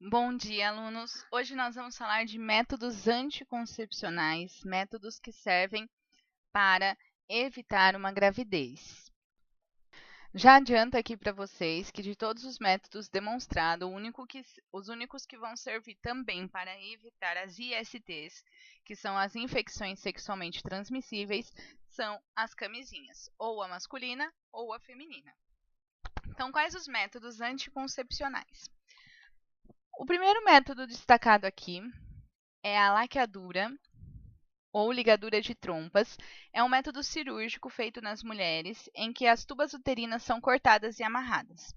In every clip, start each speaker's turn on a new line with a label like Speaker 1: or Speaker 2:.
Speaker 1: Bom dia, alunos! Hoje nós vamos falar de métodos anticoncepcionais, métodos que servem para evitar uma gravidez. Já adianto aqui para vocês que de todos os métodos demonstrados, os únicos que vão servir também para evitar as ISTs, que são as infecções sexualmente transmissíveis, são as camisinhas, ou a masculina ou a feminina. Então, quais os métodos anticoncepcionais? O primeiro método destacado aqui é a laqueadura ou ligadura de trompas. É um método cirúrgico feito nas mulheres em que as tubas uterinas são cortadas e amarradas.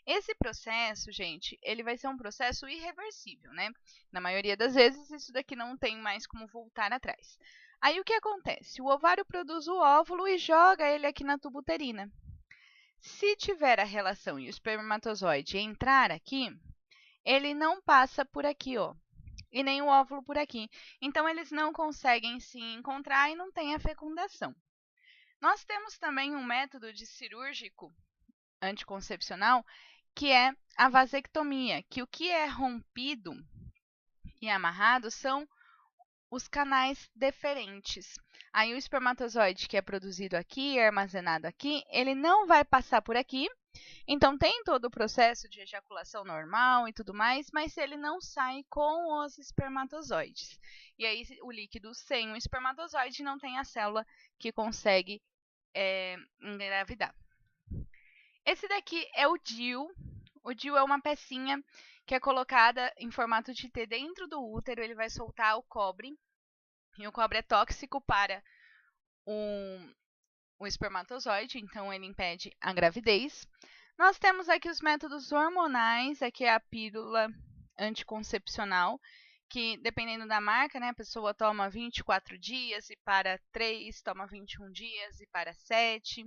Speaker 1: Esse processo, gente, ele vai ser um processo irreversível, né? Na maioria das vezes, isso daqui não tem mais como voltar atrás. Aí o que acontece? O ovário produz o óvulo e joga ele aqui na tuba uterina. Se tiver a relação e o espermatozoide entrar aqui, ele não passa por aqui, ó, e nem o óvulo por aqui. Então, eles não conseguem se encontrar e não tem a fecundação. Nós temos também um método de cirúrgico anticoncepcional, que é a vasectomia, que o que é rompido e amarrado são os canais deferentes. Aí o espermatozoide que é produzido aqui, armazenado aqui, ele não vai passar por aqui. Então tem todo o processo de ejaculação normal e tudo mais, mas ele não sai com os espermatozoides. E aí o líquido sem o espermatozoide não tem a célula que consegue engravidar. Esse daqui é o DIU. O DIU é uma pecinha que é colocada em formato de T dentro do útero. Ele vai soltar o cobre. E o cobre é tóxico para o espermatozoide, então ele impede a gravidez. Nós temos aqui os métodos hormonais, aqui é a pílula anticoncepcional, que dependendo da marca, né, a pessoa toma 24 dias e para 3, toma 21 dias e para 7,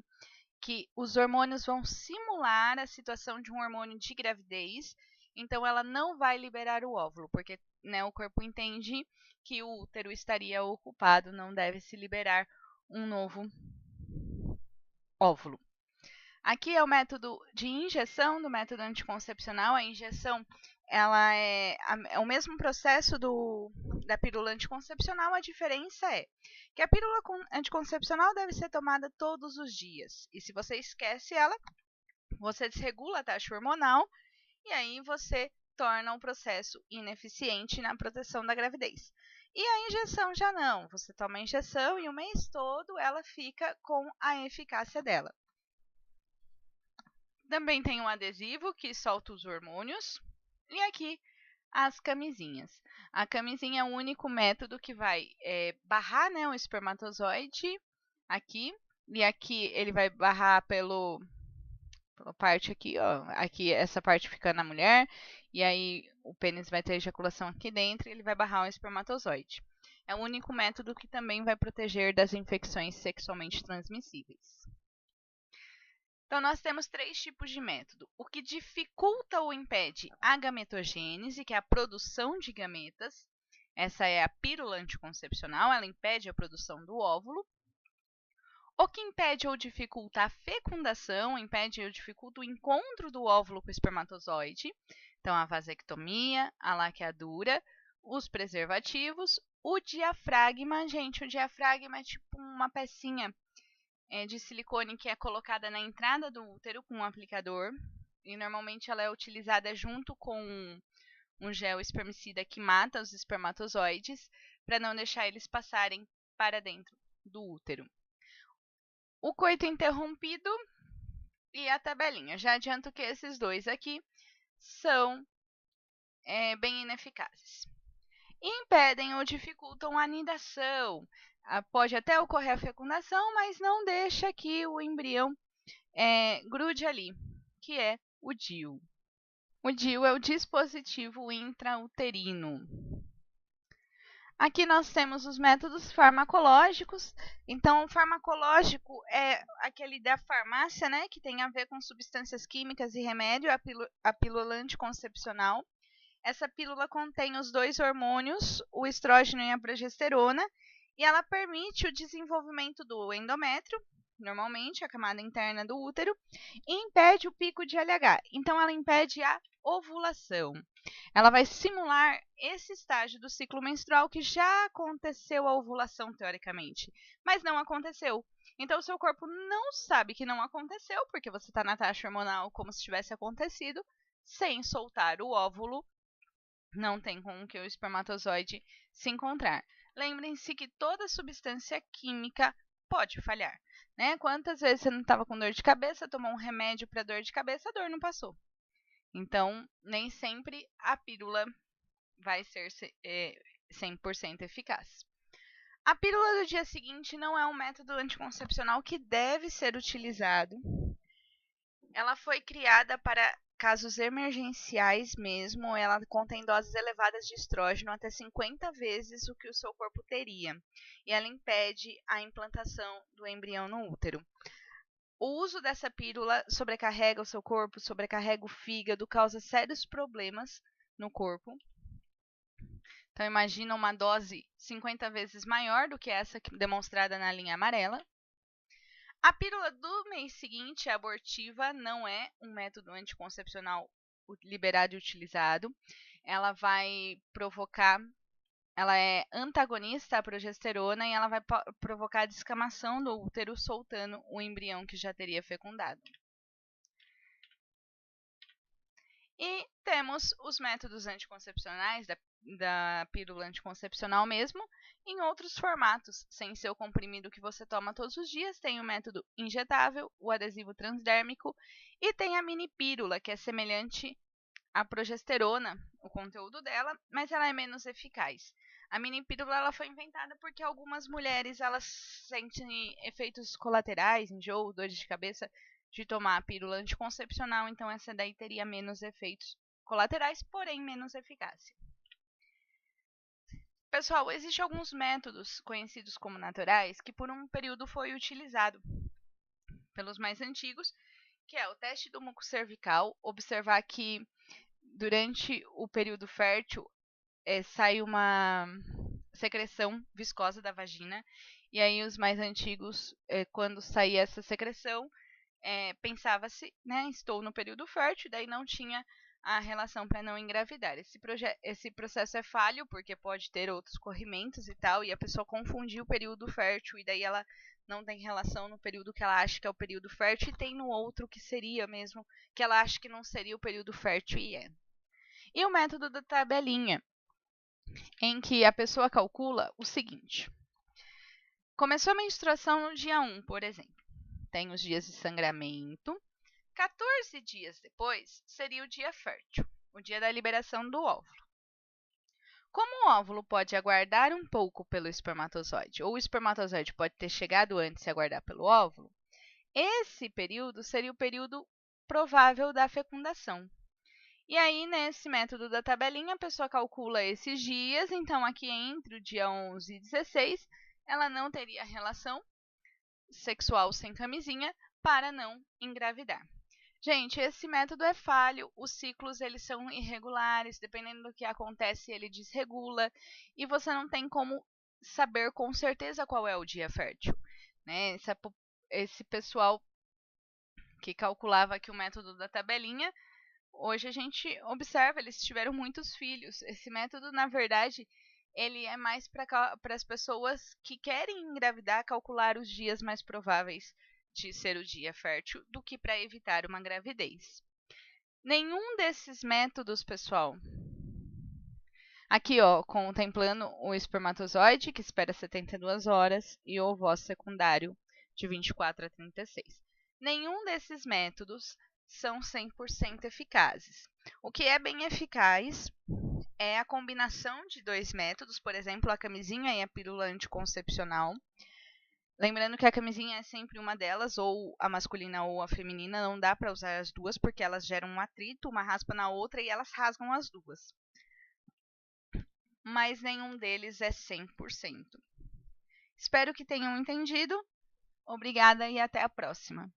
Speaker 1: que os hormônios vão simular a situação de um hormônio de gravidez, então ela não vai liberar o óvulo, porque né, o corpo entende que o útero estaria ocupado, não deve se liberar um novo óvulo. Aqui é o método de injeção do método anticoncepcional. A injeção ela é o mesmo processo da pílula anticoncepcional. A diferença é que a pílula anticoncepcional deve ser tomada todos os dias. E se você esquece ela, você desregula a taxa hormonal e aí você torna o processo ineficiente na proteção da gravidez. E a injeção já não. Você toma a injeção e o mês todo ela fica com a eficácia dela. Também tem um adesivo que solta os hormônios. E aqui as camisinhas. A camisinha é o único método que vai barrar, né, o espermatozoide aqui. E aqui ele vai barrar pela parte aqui, ó. Aqui essa parte fica na mulher. E aí o pênis vai ter ejaculação aqui dentro e ele vai barrar o espermatozoide. É o único método que também vai proteger das infecções sexualmente transmissíveis. Então, nós temos 3 tipos de método. O que dificulta ou impede a gametogênese, que é a produção de gametas. Essa é a pílula anticoncepcional, ela impede a produção do óvulo. O que impede ou dificulta a fecundação, impede ou dificulta o encontro do óvulo com o espermatozoide. Então, a vasectomia, a laqueadura, os preservativos, o diafragma. Gente, o diafragma é tipo uma pecinha de silicone que é colocada na entrada do útero com um aplicador. E normalmente ela é utilizada junto com um gel espermicida que mata os espermatozoides para não deixar eles passarem para dentro do útero. O coito interrompido e a tabelinha. Já adianto que esses dois aqui são bem ineficazes. Impedem ou dificultam a anidação. Pode até ocorrer a fecundação, mas não deixa que o embrião grude ali, que é o DIU. O DIU é o dispositivo intrauterino. Aqui nós temos os métodos farmacológicos. Então, o farmacológico é aquele da farmácia, né, que tem a ver com substâncias químicas e remédio, a pílula anticoncepcional. Essa pílula contém os 2 hormônios, o estrógeno e a progesterona, e ela permite o desenvolvimento do endométrio, normalmente, a camada interna do útero, e impede o pico de LH. Então, ela impede a ovulação. Ela vai simular esse estágio do ciclo menstrual que já aconteceu a ovulação, teoricamente, mas não aconteceu. Então, o seu corpo não sabe que não aconteceu, porque você está na taxa hormonal como se tivesse acontecido, sem soltar o óvulo, não tem com que o espermatozoide se encontrar. Lembrem-se que toda substância química pode falhar, né? Quantas vezes você não estava com dor de cabeça, tomou um remédio para dor de cabeça, a dor não passou. Então, nem sempre a pílula vai ser 100% eficaz. A pílula do dia seguinte não é um método anticoncepcional que deve ser utilizado. Ela foi criada para casos emergenciais mesmo. Ela contém doses elevadas de estrógeno, até 50 vezes o que o seu corpo teria. E ela impede a implantação do embrião no útero. O uso dessa pílula sobrecarrega o seu corpo, sobrecarrega o fígado, causa sérios problemas no corpo. Então, imagina uma dose 50 vezes maior do que essa demonstrada na linha amarela. A pílula do mês seguinte, abortiva, não é um método anticoncepcional liberado e utilizado. Ela vai provocar, ela é antagonista à progesterona e ela vai provocar a descamação do útero, soltando o embrião que já teria fecundado. E temos os métodos anticoncepcionais da pílula anticoncepcional mesmo, em outros formatos, sem ser o comprimido que você toma todos os dias. Tem o método injetável, o adesivo transdérmico, e tem a mini pílula, que é semelhante à progesterona, o conteúdo dela, mas ela é menos eficaz. A mini pílula ela foi inventada porque algumas mulheres elas sentem efeitos colaterais, enjoo, dores de cabeça, de tomar a pílula anticoncepcional, então essa daí teria menos efeitos colaterais, porém menos eficácia. Pessoal, existem alguns métodos conhecidos como naturais que por um período foi utilizado pelos mais antigos, que é o teste do muco cervical, observar que durante o período fértil sai uma secreção viscosa da vagina, e aí os mais antigos, quando saía essa secreção, pensava-se, né, estou no período fértil, daí não tinha a relação para não engravidar. Esse processo é falho, porque pode ter outros corrimentos e tal, e a pessoa confundiu o período fértil, e daí ela não tem relação no período que ela acha que é o período fértil, e tem no outro que seria mesmo, que ela acha que não seria o período fértil e é. E o método da tabelinha, em que a pessoa calcula o seguinte: começou a menstruação no dia 1, por exemplo. Tem os dias de sangramento. 14 dias depois seria o dia fértil, o dia da liberação do óvulo. Como o óvulo pode aguardar um pouco pelo espermatozoide, ou o espermatozoide pode ter chegado antes e aguardar pelo óvulo, esse período seria o período provável da fecundação. E aí, nesse método da tabelinha, a pessoa calcula esses dias, então aqui entre o dia 11 e 16, ela não teria relação sexual sem camisinha para não engravidar. Gente, esse método é falho, os ciclos eles são irregulares, dependendo do que acontece, ele desregula, e você não tem como saber com certeza qual é o dia fértil, né? Esse pessoal que calculava aqui o método da tabelinha, hoje a gente observa, eles tiveram muitos filhos. Esse método, na verdade, ele é mais para as pessoas que querem engravidar, calcular os dias mais prováveis de ser o dia fértil do que para evitar uma gravidez. Nenhum desses métodos, pessoal. Aqui, ó, contemplando o espermatozoide, que espera 72 horas, e o ovócito secundário, de 24 a 36. Nenhum desses métodos são 100% eficazes. O que é bem eficaz é a combinação de dois métodos, por exemplo, a camisinha e a pílula anticoncepcional. Lembrando que a camisinha é sempre uma delas, ou a masculina ou a feminina, não dá para usar as duas porque elas geram um atrito, uma raspa na outra e elas rasgam as duas. Mas nenhum deles é 100%. Espero que tenham entendido. Obrigada e até a próxima.